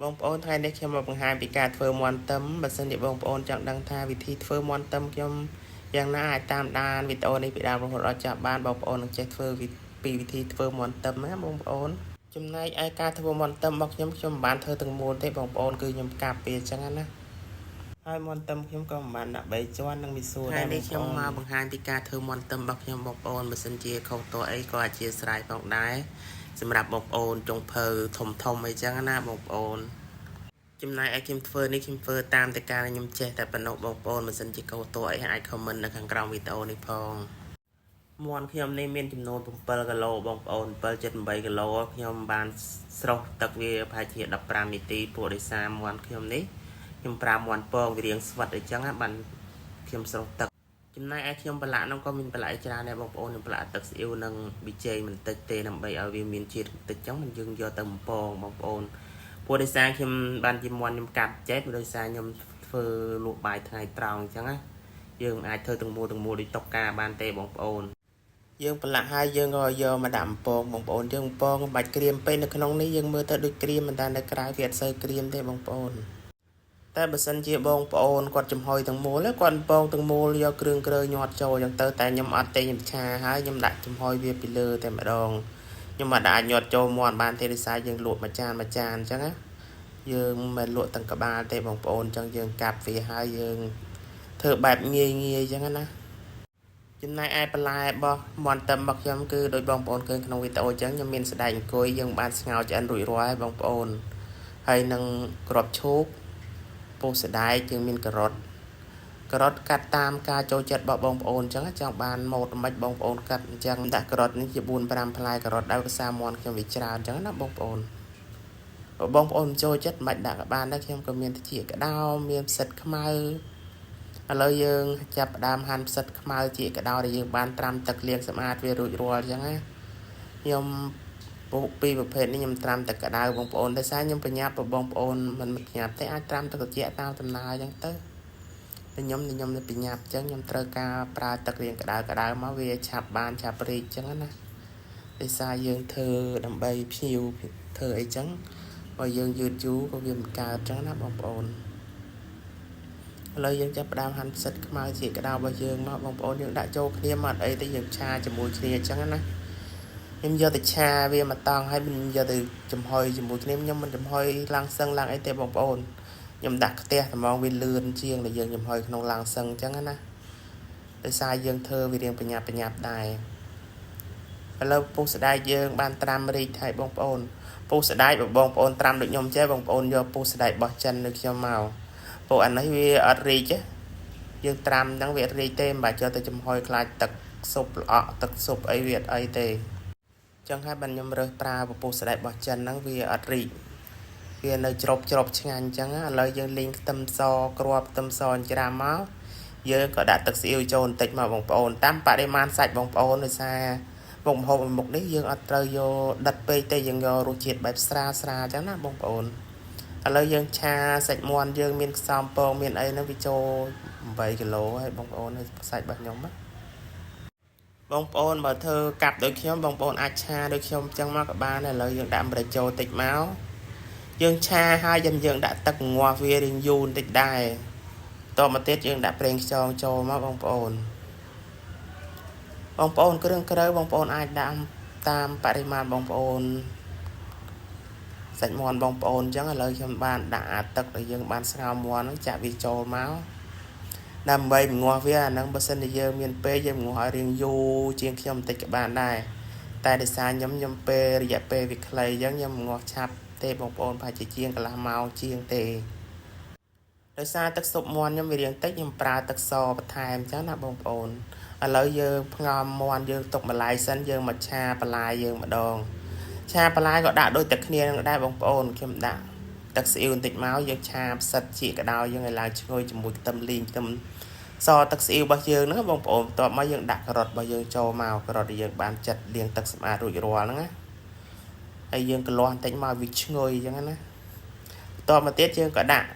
បងប្អូនថ្ងៃនេះខ្ញុំមកបង្ហាញពីការធ្វើមាន់ទឹមបើសិនជាបងប្អូនចង់ដឹងថាវិធីធ្វើមាន់ទឹមខ្ញុំយ៉ាងណាអាចតាមដានវីដេអូនេះពីដើមរហូតដល់ចប់បានបងប្អូននឹងចេះធ្វើពីវិធីធ្វើមាន់ទឹមណាបងប្អូនចំណែកឯការធ្វើមាន់ទឹមរបស់ខ្ញុំមិនបានធ្វើទាំងមូលទេបងប្អូនគឺខ្ញុំកាប់ពីអញ្ចឹងណាហើយមាន់ទឹមខ្ញុំក៏មិនបានដាក់3ជាន់នឹងមីស៊ូដែរនេះខ្ញុំមកបង្ហាញពីការធ្វើមាន់ទឹមរបស់ខ្ញុំបងប្អូនបើសិនជាខុសតួអីក៏អធិស្ឋានផងដែរសម្រាប់បងប្អូនចុងភៅធំអីចឹងណាបងប្អូនចំណែកឯខ្ញុំធ្វើនេះខ្ញុំធ្វើតាមតែការខ្ញុំចេះតែប៉ុណ្ណោះបងប្អូនមិនសិនជាកោតួអីអាច comment នៅខាងក្រោមវីដេអូនេះផងមាន់ខ្ញុំនេះមានចំនួន7គីឡូបងប្អូន7.8គីឡូខ្ញុំបានស្រុះទឹកវាប្រហែលជា15នាទីពួកដោយសារមាន់ខ្ញុំនេះខ្ញុំប្រើមាន់ពងវារៀងស្វិតអញ្ចឹងបានខ្ញុំស្រុះទឹកចំណែកឯខ្ញុំប្រឡាក់នោះក៏មានប្រឡាក់ច្រើនដែរបងប្អូនខ្ញុំប្រឡាក់ទឹកស្អ៊ីវនិងប៊ីចេងបន្តិចទេដើម្បីឲ្យវាមានជាតិបន្តិចអញ្ចឹងមិនយើងយកទៅបំពងបងប្អូនពួកដោយសារខ្ញុំបានជាមាន់ខ្ញុំកាប់ចេះដោយសារខ្ញុំធ្វើលក់បាយថ្ងៃត្រង់អញ្ចឹងណាយើងអាចធ្វើទាំងមូលដូចតុកការបានទេបងប្អូនយើងប្រឡាក់ហើយយើងក៏យកមកដាក់បំពងបងប្អូនយើងបំពងមិនបាច់ក្រៀមពេកនៅក្នុងនេះយើងមើលទៅដូចក្រៀមមិនតែនៅក្រៅវាអត់សូវក្រៀមទេបងប្អូនតែបើសិនជាបងប្អូនគាត់ចំហុយទាំងមូលគាត់បំពងទាំងមូលយកគ្រឿងក្រើញាត់ចូលអញ្ចឹងទៅតែខ្ញុំអត់ទេខ្ញុំឆាហើយខ្ញុំដាក់ចំហុយវាពីលើតែម្ដងខ្ញុំមិនអាចញាត់ចូលមាត់បានទេដោយសារយើងលក់មួយចានអញ្ចឹងណាយើងមិនលក់ទាំងក្បាលទេបងប្អូនអញ្ចឹងយើងកាប់វាហើយយើងធ្វើបែបងាយអញ្ចឹងណាចំណែកឯបន្លែរបស់មាន់ទឹមរបស់ខ្ញុំគឺដោយបងប្អូនឃើញក្នុងវីដេអូអញ្ចឹងខ្ញុំមានស្ដែកអង្គុយយើងបានស្ងោរឆ្អិនរួចរាល់ហើយបងប្អូនហើយនឹងគ្រាប់ឈូកពោះស្ដែកយើងមានការ៉ុតកាត់តាមការចូលចិត្តរបស់បងប្អូនអញ្ចឹងចង់បានម៉ូតមិនបងប្អូនកាត់អញ្ចឹងដាក់ការ៉ុតនេះជា4-5ផ្លែការ៉ុតដោយភាសាមាន់ខ្ញុំវាច្រើនអញ្ចឹងណាបងប្អូនបងប្អូនចូលចិត្តមិនដាក់ក៏បានដែរខ្ញុំក៏មានតិចក្តោបមានផ្សិតខ្មៅឥឡូវយើងចាប់ផ្ដើមហាន់ផ្សិតខ្មៅជាក្តោបដែលយើងបានត្រាំទឹកលាងសម្អាតវារួចរាល់អញ្ចឹងណាខ្ញុំពីប្រភេទនេះខ្ញុំត្រាំទឹកក្តៅបងប្អូនដោយសារខ្ញុំប្រញាប់បងប្អូនមិនប្រញាប់ទេអាចត្រាំទឹកត្រជាក់តាមដំណើរអញ្ចឹងទៅខ្ញុំប្រញាប់អញ្ចឹងខ្ញុំត្រូវការប្រើទឹករៀងក្តៅមកវាឆាប់បានឆាប់រីកអញ្ចឹងណាដោយសារយើងធ្វើដើម្បីភ្ញៀវធ្វើអីចឹងបើយើងយឺតយូរក៏វាមិនកើតអញ្ចឹងណាបងប្អូនឥឡូវយើងចាប់ផ្ដើមហាន់ផ្សិតខ្មៅជាក្តៅរបស់យើងមកបងប្អូនយើងដាក់ចូលគ្នាមកអីទៅយើងឆាជាមួយគ្នាអញ្ចឹងណាខ្ញុំយកទៅឆាវាមកតង់ហើយខ្ញុំយកទៅចំហុយជាមួយគ្នាខ្ញុំមិនចំហុយឡើងសឹងឡើងអីទេបងប្អូនខ្ញុំដាក់ខ្ទះត្មងវាលឿនជាងដែលយើងចំហុយក្នុងឡាំងសឹងអញ្ចឹងណាដោយសារយើងធ្វើវារៀងប្រញាប់ដែរឥឡូវពុះស្ដែកយើងបានត្រាំរីកហើយបងប្អូនពុះស្ដែកបងប្អូនត្រាំដូចខ្ញុំចេះបងប្អូនយកពុះស្ដែកបោះចិនដូចខ្ញុំមកពួកអានេះវាអត់រីកទេយើងត្រាំហ្នឹងវាអត់រីកទេមិនបាច់យកទៅចំហុយខ្លាចទឹកស៊ុបល្អក់ទឹកស៊ុបអីវាអត់អីទេចឹងហើយបានខ្ញុំរើសប្រើពុះស្ដែកបោះចិនហ្នឹងវាអត់រីកវានៅច្របឆ្ងាញ់អញ្ចឹងឥឡូវយើងលីងខ្ទឹមសគ្រាប់ខ្ទឹមសច្រាមមកយើងក៏ដាក់ទឹកស៊ីអ៊ីវចូលបន្តិចមកបងប្អូនតាមបរិមាណសាច់បងប្អូនដោយសារមុខម្ហូបមុខនេះយើងអត់ត្រូវយកដិតពេកទេយើងយករសជាតិបែបស្រាលអញ្ចឹងណាបងប្អូនឥឡូវយើងឆាសាច់មាន់យើងមានខ្សោមពងមានអីហ្នឹងវាចូល8គីឡូហើយបងប្អូនសាច់របស់ខ្ញុំណាបងប្អូនបើធ្វើកាប់ដូចខ្ញុំបងប្អូនអាចឆាដូចខ្ញុំអញ្ចឹងមកក៏បានឥឡូវយើងដាក់ម្រេចចូលតិចមកយើងឆាហើយយើងដាក់ទឹកងាស់វារៀងយូរបន្តិចដែរតមកទៀតយើងដាក់ប្រេងខ្យងចូលមកបងប្អូនគ្រឿងក្រៅបងប្អូនអាចដាក់តាមបរិមាណបងប្អូនសាច់មាន់បងប្អូនអញ្ចឹងឥឡូវខ្ញុំបានដាក់អាទឹកដែលយើងបានស្ងោរមាន់ហ្នឹងចាក់វាចូលមកដើម្បីងាស់វាអាហ្នឹងបើសិនជាយើងមានពេលយើងងាស់ឲ្យរៀងយូរជាងខ្ញុំបន្តិចក៏បានដែរតែដោយសារខ្ញុំពេលរយៈពេលវាខ្លីអញ្ចឹងខ្ញុំងាស់ឆាប់ទេបងប្អូនប្រហែលជាជាងកន្លះម៉ោងជាងទេដោយសារទឹកស៊ុបមាន់ខ្ញុំវារៀងតិចខ្ញុំប្រើទឹកសបន្ថែមអញ្ចឹងណាបងប្អូនឥឡូវយើងផ្ងំមាន់យើងទុកម្លាយសិនយើងមកឆាបន្លែយើងម្ដងឆាបន្លែក៏ដាក់ដូចតែគ្នានឹងដែរបងប្អូនខ្ញុំដាក់ទឹកស៊ីអ៊ីវបន្តិចមកយើងឆាផ្សិតជាក្តៅយើងឲ្យឡើងឈ្ងុយជាមួយខ្ទឹមលីងខ្ទឹមសទឹកស៊ីអ៊ីវរបស់យើងហ្នឹងបងប្អូនបន្ទាប់មកយើងដាក់ការ៉ុតរបស់យើងចូលមកការ៉ុតដែលយើងបានចាត់លាងទឹកសម្អាតរួចរាល់ហ្នឹងណាហើយយើងកលាស់បន្តិចមកវាឈ្ងុយអញ្ចឹងណាបន្ទាប់មកទៀតយើងក៏ដាក់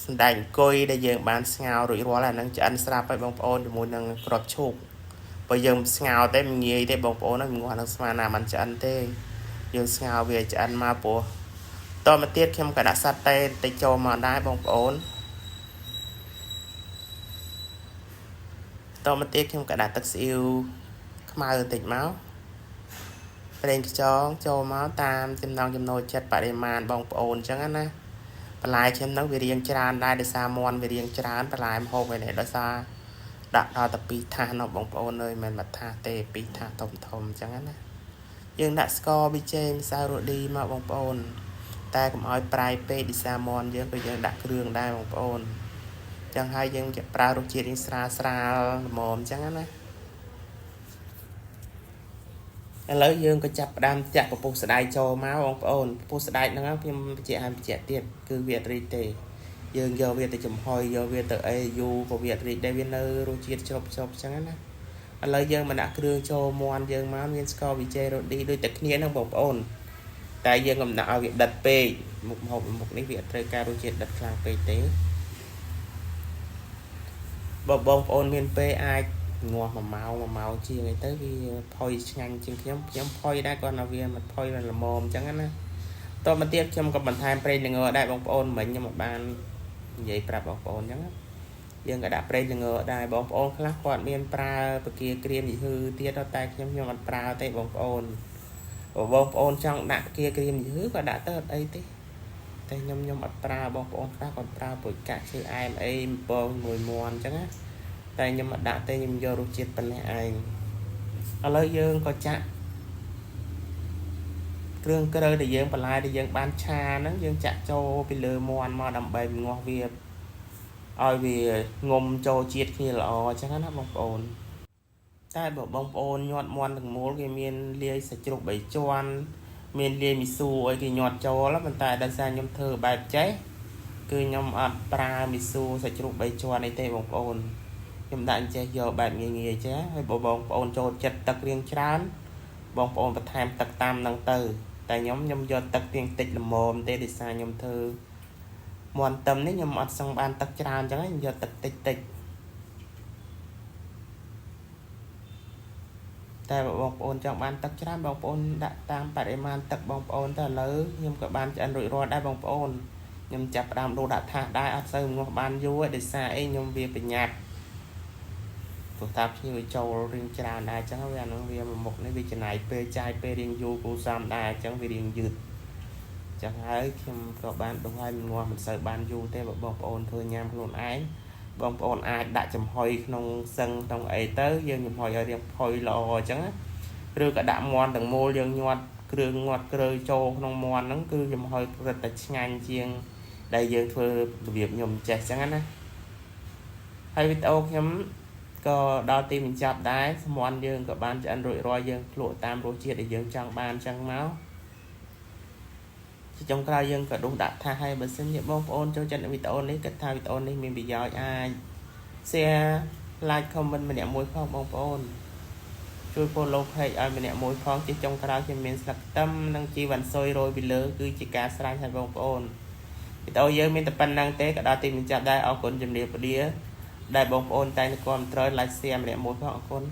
សណ្តែកអង្គុយដែលយើងបានស្ងោររួចរាល់អាហ្នឹងឆ្អិនស្រាប់ហើយបងប្អូនជាមួយនឹងគ្រាប់ឈូក bởi dương ngào tới mình nghĩ tới bóng ổn nó mình ngoan nó mà nào mình chân thế dương ngào về chân mà bố tôi mà tiết khi cả đã sát tay tới cho mà đai bóng ổn tôi mà tiết khi cả đã tắc siêu mà hơn tịch máu lên cho máu tam chim non chim nồi chất bạc đề màn bóng ổn chẳng á bà lại chim nó vì riêng tràn đai để xa môn vì riêng tràn bà lại hôm về này đó xa đặt đó tập bị tha nó bóng ổn nơi mình mà tha tê bị tha thông chẳng á dương đã score bị trên sao rồi đi mà bóng ổn ta cũng hỏi private đi xa môn dương bây giờ đặt đường đai bóng ổn chẳng hay dương chạy pra rô chia đi xa mồm chẳng á lấy dương có chập đam chặt vào bút sợi cho máu ông ôn bút sợi nó ngáp phim chị tiết cứ việt đi tề dương giờ việt thì chùm hồi giờ việt từ au của việt đi đây viên nơ rồi chia chọc chẳng á lấy dương mà đã đưa cho mòn dương máu nguyên score bị chê rồi đi đôi tất nhiên nó bột ôn tại dương ngầm đạo việt đặt p một cái việt rơi ca rồi chia đặt sang p tế bột bông ôn miền p ai ngọt mà màu chi người tới vì phôi nhanh chừng nhóm phôi đã còn là vì mà phôi là mồm chẳng á tôi mà tiếc trong các bạn tham play ngờ đại bóng ôn mình nhưng mà bạn vậy pra bóng ôn chẳng á dương cả đã play ngờ đại bóng ôn khác còn miền pra kia cream gì hư tiết đó tay nhưng mà pra tay bóng ôn trong đạn kia cream gì hư và đã tới đây tí tay nhom mặt pra bóng ôn khác còn pra buổi cả chữ em bông mùi mòn chẳng á tay nhưng mà đã tay nhưng giờ rút chết bên này anh ở lấy dương có chạm rương cơ để dương và lại để dương ban cha nó dương chạm cho bị lừa mòn mà đầm bầy ngọt việc ôi vì ngôm cho chết như là chắc nó bông ồn tay bảo bông ồn nhọt mòn được mối cái miền lia sẽ chụp bảy choan miền lia misu ấy cái nhọt cho lắm mình tại đặt ra nhóm thơ bài cháy cứ nhóm pra misu sẽ chụp bảy choan này tay bông ồn nhưng đại chế giờ bạn nghề chế hay bộ bông ôn cho chật tật riêng chán bông ôn và tham tật tam năng từ tại nhóm do tật tiền tịch là mồm để xa nhóm thư quan tâm nếu nhóm ọt xong ban tật chán chẳng do tật tịch tại bông ôn trong ban tật chán bông ôn đã tam phải để man tật bông ôn ta lớn nhưng các bạn chân rủi ro đai bông ôn nhưng chập đam đồ đã thả đai ọt sơ ngọc ban vui để xa ấy nhóm việc bị nhạt tạp như châu riêng tràn đài chẳng về nó về một cái vị trí này p chai p riêng du cô sam đài chẳng về riêng dượt chẳng hay khi các bạn đồng hai mình ngoan mình sợ ban du thế mà bông ôn thôi nhằm luôn ái bông ôn ai đã chầm hồi nông sân trong ấy tới dương nhầm hồi ở riêng hồi lò chẳng rồi cả đạm ngoan từng mô dương nhọt cường ngọt cười châu nông ngoan nó cứ nhầm hồi rất là nhanh chiêng đây dương thưa việc nhầm chạy chẳng á hay video nhóm có đo tim mình chạp đáy món dương của bạn cho ăn rủi ro dương lộ tam rô chia để dương chẳng bàn chẳng máu chỉ trong cái dương có đúng đạt tha hay bởi xin nhiệm bông ôn cho chân video này cách tha video này mình bị giỏi ai share like comment mình nhẹ môi không bông ôn chui follow page ai mình nhẹ môi không chỉ trong cái cho mình sạc tâm năng chi vẫn sôi rồi bị lỡ cứ chỉ cả slide hay bông ôn video dương mình tập năng năng tế cả đo tim mình chạp đáy ở con dùm điệp đĩa đại bóng ôn tay con trời lại xem để một họ con